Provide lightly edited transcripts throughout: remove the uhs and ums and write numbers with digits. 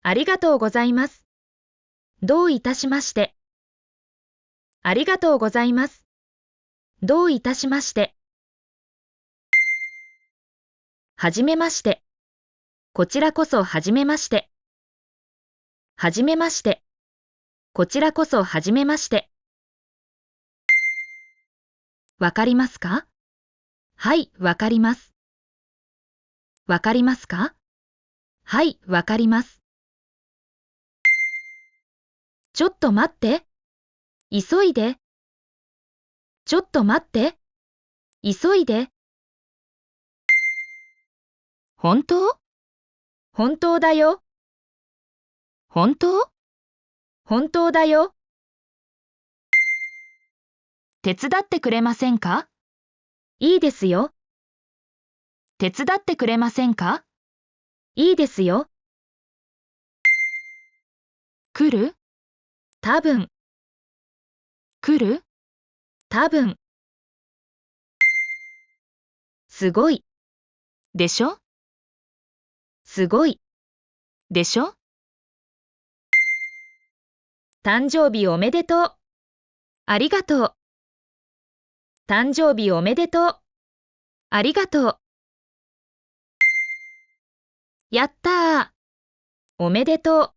ありがとうございます。どういたしまして。ありがとうございます。どういたしまして。はじめまして。こちらこそはじめまして。はじめまして。こちらこそはじめまして。わかりますか？はい、わかります。わかりますか？はい、わかります。ちょっと待って。急いで。ちょっと待って。急いで。本当？本当だよ。本当？本当だよ。手伝ってくれませんか？いいですよ。手伝ってくれませんか？いいですよ。来る？多分。来る？多分。すごい。でしょ？すごい。でしょ？誕生日おめでとう。ありがとう。誕生日おめでとう。ありがとう。やったー。おめでとう。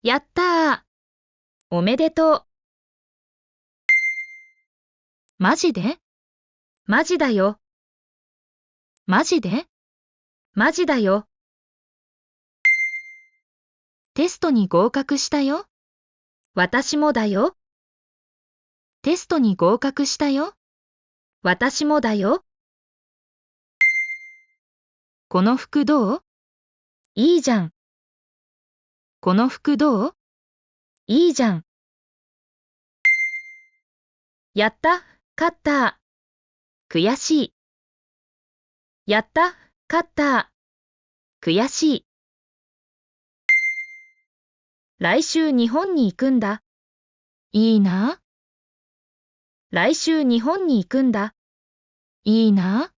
やったー。おめでとう。マジで？マジだよ。マジで？マジだよ。テストに合格したよ。私もだよ。テストに合格したよ。私もだよ。この服どう？いいじゃん。この服どう？いいじゃん。やった、勝った。悔しい。やった、勝った。悔しい。来週日本に行くんだ。いいな。来週日本に行くんだ。いいな。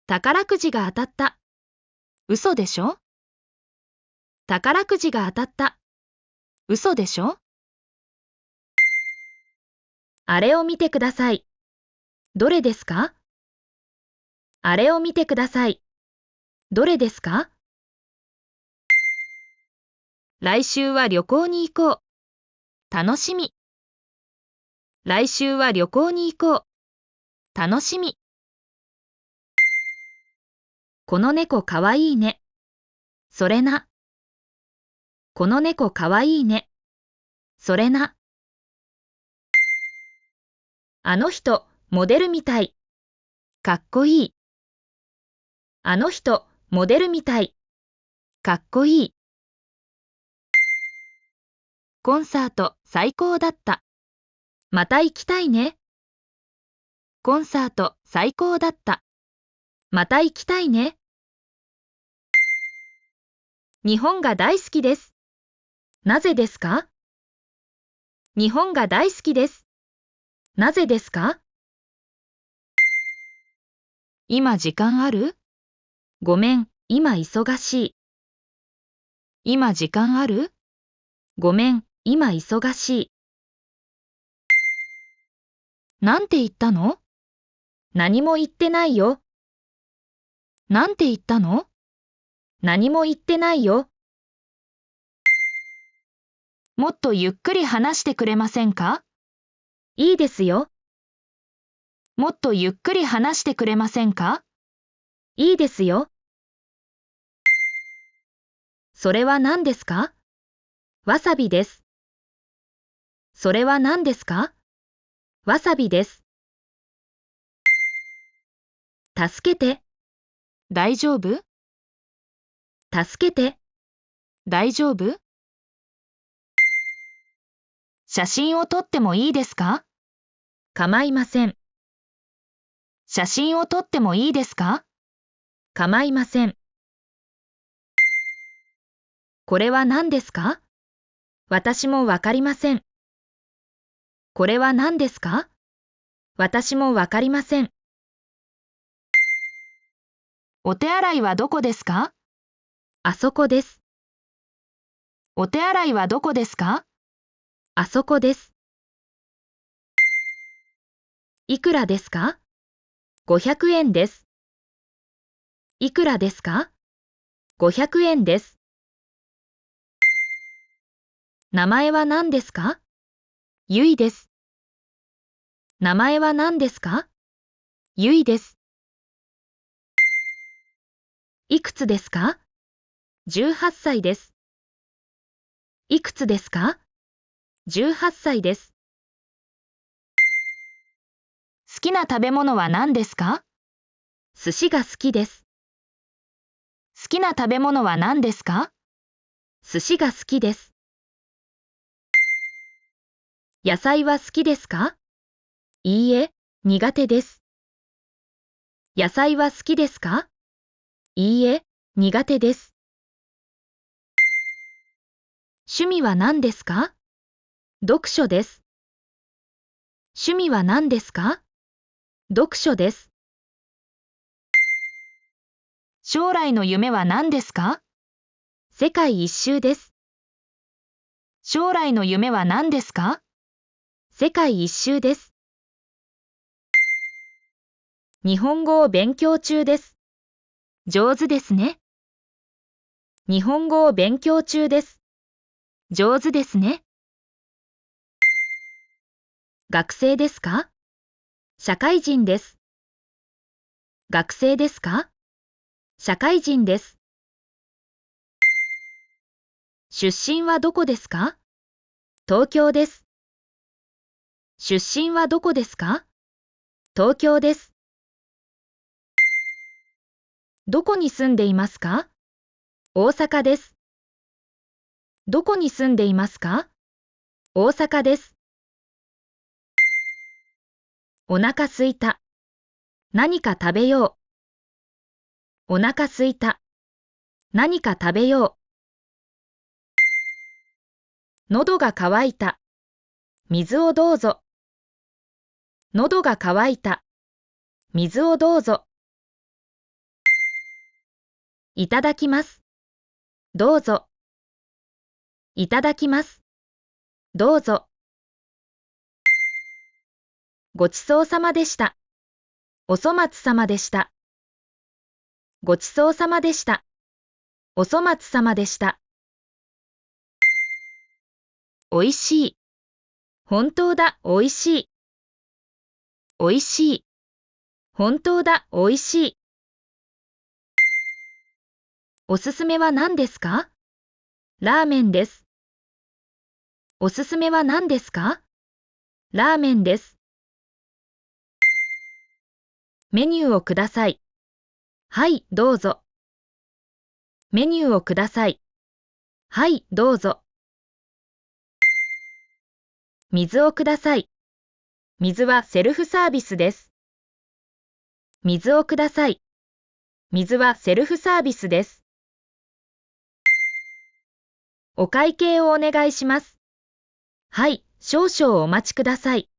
宝くじが当たった。嘘でしょ？宝くじが当たった。嘘でしょ？あれを見てください。どれですか？あれを見てください。どれですか？来週は旅行に行こう。楽しみ。来週は旅行に行こう。楽しみ。この猫かわいいね。それな。この猫かわいいね。それな。あの人、モデルみたい。かっこいい。あの人、モデルみたい。かっこいい。コンサート最高だった。また行きたいね。コンサート最高だった。また行きたいね。日本が大好きです。なぜですか？日本が大好きです。なぜですか？今時間ある？ごめん、今忙しい。今時間ある？ごめん、今忙しい。なんて言ったの？何も言ってないよ。なんて言ったの？何も言ってないよ。もっとゆっくり話してくれませんか？いいですよ。もっとゆっくり話してくれませんか？いいですよ。それは何ですか？わさびです。それは何ですか？わさびです。助けて。大丈夫？助けて。大丈夫？写真を撮ってもいいですか？構いません。写真を撮ってもいいですか？構いません。これは何ですか？私もわかりません。これは何ですか？私もわかりません。お手洗いはどこですか？あそこです。お手洗いはどこですか？あそこです。いくらですか？500円です。いくらですか？500円です。名前は何ですか？ゆいです。名前は何ですか？ゆいです。いくつですか？18歳です。いくつですか？18歳です。好きな食べ物は何ですか？寿司が好きです。好きな食べ物は何ですか？寿司が好きです。野菜は好きですか？いいえ、苦手です。野菜は好きですか？いいえ、苦手です。趣味は何ですか？読書です。趣味は何ですか？読書です。将来の夢は何ですか？世界一周です。将来の夢は何ですか？世界一周です。日本語を勉強中です。上手ですね。日本語を勉強中です。上手ですね。学生ですか？社会人です。学生ですか？社会人です。出身はどこですか？東京です。出身はどこですか？東京です。どこに住んでいますか？大阪です。どこに住んでいますか？大阪です。お腹すいた。何か食べよう。お腹すいた。何か食べよう。喉が渇いた。水をどうぞ。喉が渇いた。水をどうぞ。いただきます。どうぞ。いただきます。どうぞ。ごちそうさまでした。おそ松様でした。ごちそうさまでした。おそ松様でした。おいしい。本当だ、おいしい。おいしい。本当だ、おいしい。おすすめは何ですか？ラーメンです。おすすめは何ですか？ラーメンです。メニューをください。はい、どうぞ。メニューをください。はい、どうぞ。水をください。水はセルフサービスです。水をください。水はセルフサービスです。お会計をお願いします。はい、少々お待ちください。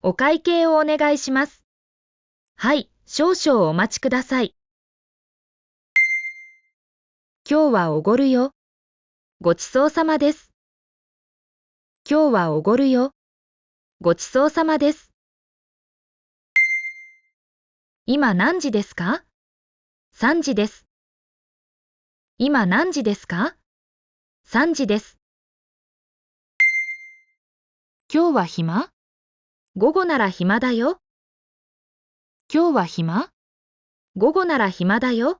お会計をお願いします。はい、少々お待ちください。今日はおごるよ。ごちそうさまです。今日はおごるよ。ごちそうさまです。今何時ですか？ 3 時です。今何時ですか？ 3 時です。今日は暇？午後なら暇だよ。今日は暇？午後なら暇だよ。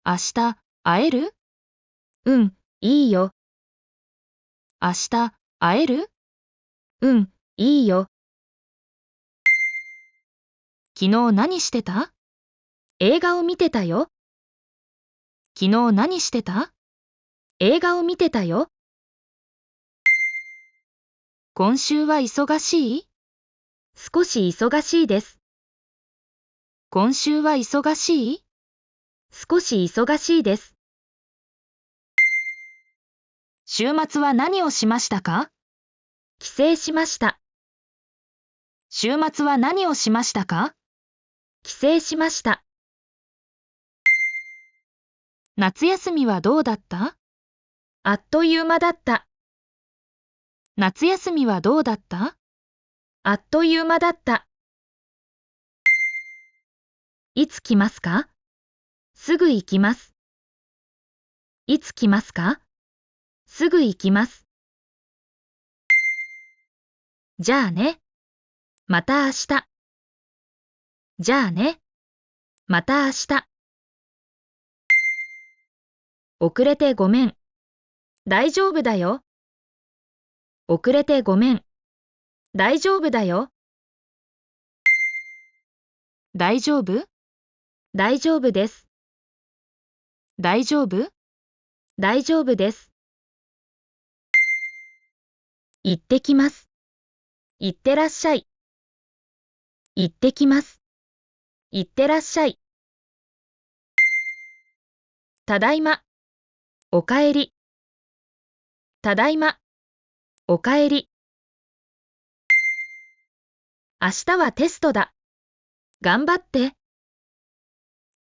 明日、会える？うん、いいよ。明日、会える？うん、いいよ。昨日何してた？映画を見てたよ。昨日何してた？映画を見てたよ。今週は忙しい？少し忙しいです。今週は忙しい？少し忙しいです。週末は何をしましたか？帰省しました。週末は何をしましたか？帰省しました。夏休みはどうだった？あっという間だった。夏休みはどうだった？あっという間だった。いつ来ますか？すぐ行きます。いつ来ますか？すぐ行きます。じゃあね。また明日。じゃあね。また明日。遅れてごめん。大丈夫だよ。遅れてごめん。大丈夫だよ。大丈夫？大丈夫です。大丈夫？大丈夫です。行ってきます。行ってらっしゃい。行ってきます。行ってらっしゃい。ただいま。おかえり。ただいま。おかえり。明日はテストだ。頑張って。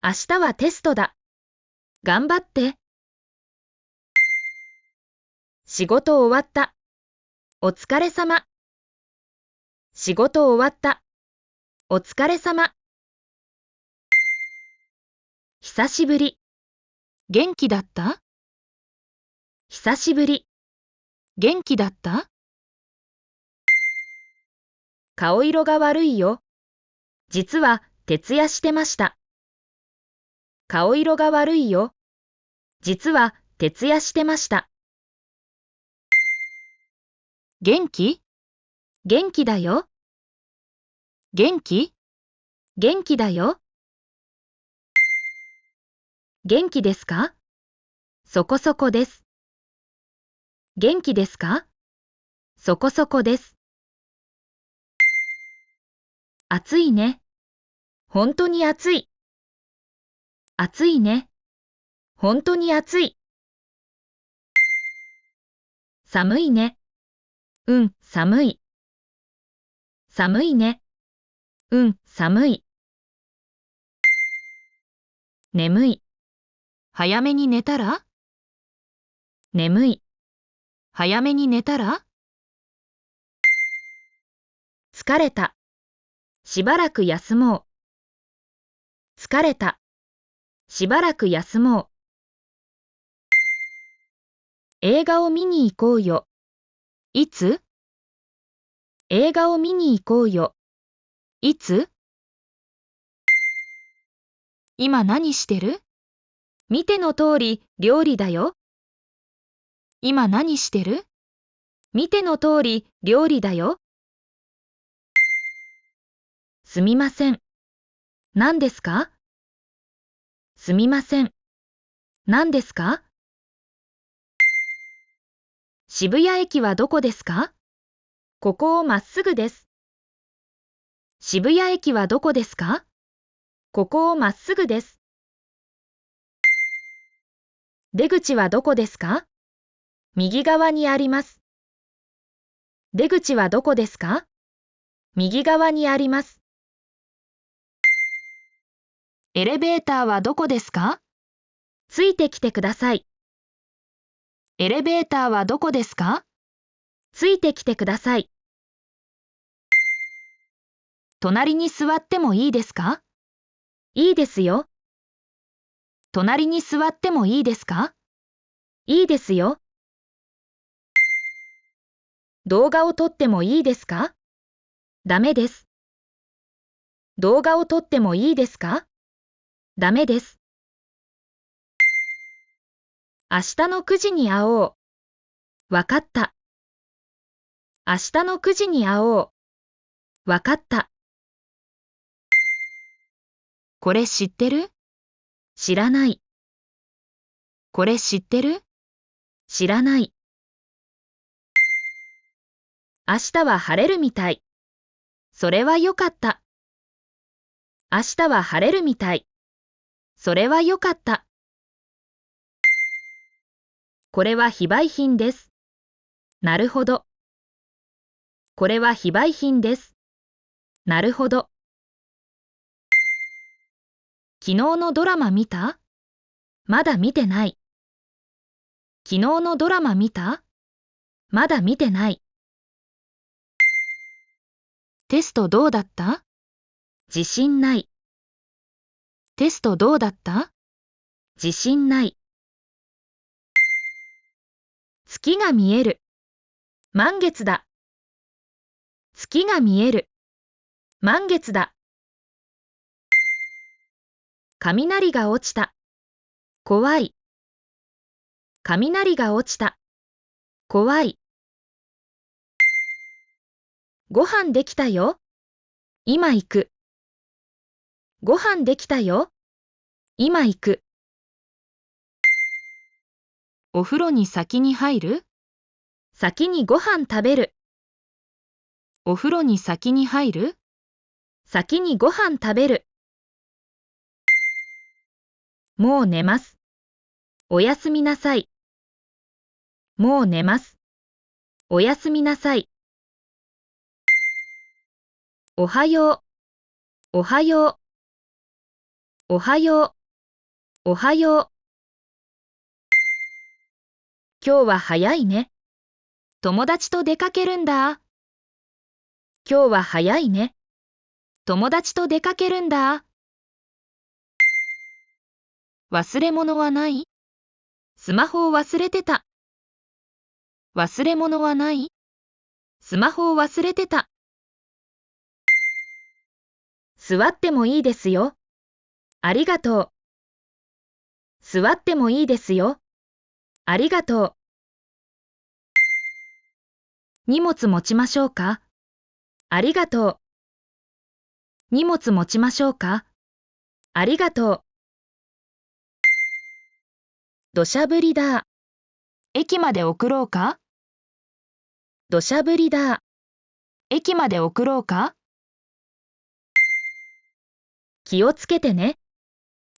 明日はテストだ。頑張って。仕事終わった。お疲れ様。仕事終わった。お疲れ様。久しぶり。元気だった？久しぶり。元気だった？顔色が悪いよ。実は徹夜してました。顔色が悪いよ。実は徹夜してました。元気？元気だよ。元気？元気だよ。元気ですか？そこそこです。元気ですか？そこそこです。暑いね。本当に暑い。暑いね。本当に暑い。寒いね。うん、寒い。寒いね。うん、寒い。眠い。早めに寝たら？眠い。早めに寝たら？疲れた。しばらく休もう。疲れた。しばらく休もう。映画を見に行こうよ。いつ？映画を見に行こうよ。いつ？今何してる？見ての通り料理だよ。今何してる？見ての通り料理だよ。すみません。何ですか？すみません。何ですか？渋谷駅はどこですか？ここをまっすぐです。渋谷駅はどこですか？ここをまっすぐです。出口はどこですか？右側にあります。出口はどこですか？右側にあります。エレベーターはどこですか？ついてきてください。エレベーターはどこですか？ついてきてください。隣に座ってもいいですか？いいですよ。隣に座ってもいいですか？いいですよ。動画を撮ってもいいですか？ダメです。動画を撮ってもいいですか？ダメです。明日の9時に会おう。わかった。明日の9時に会おう。わかった。これ知ってる？知らない。これ知ってる？知らない。明日は晴れるみたい。それはよかった。明日は晴れるみたい。それはよかった。これは非売品です。なるほど。これは非売品です。なるほど。昨日のドラマ見た？まだ見てない。昨日のドラマ見た？まだ見てない。テストどうだった？自信ない。テストどうだった？自信ない。月が見える。満月だ。月が見える。満月だ。雷が落ちた。怖い。雷が落ちた。怖い。ご飯できたよ。今行く。ご飯できたよ。今行く。お風呂に先に入る？先にご飯食べる。お風呂に先に入る？先にご飯食べる。もう寝ます。おやすみなさい。もう寝ます。おやすみなさい。おはよう。おはよう。おはよう。おはよう。今日は早いね。友達と出かけるんだ。今日は早いね。友達と出かけるんだ。忘れ物はない？スマホを忘れてた。忘れ物はない？スマホを忘れてた。座ってもいいですよ。ありがとう。座ってもいいですよ。ありがとう。荷物持ちましょうか？ありがとう。荷物持ちましょうか？ありがとう。土砂降りだ。駅まで送ろうか？土砂降りだ。駅まで送ろうか？気をつけてね。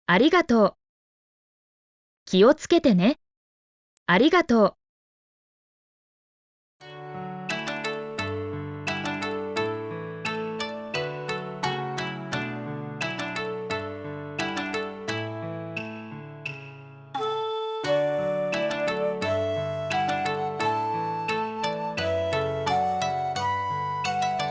ありがとう。気をつけてね。ありがとう。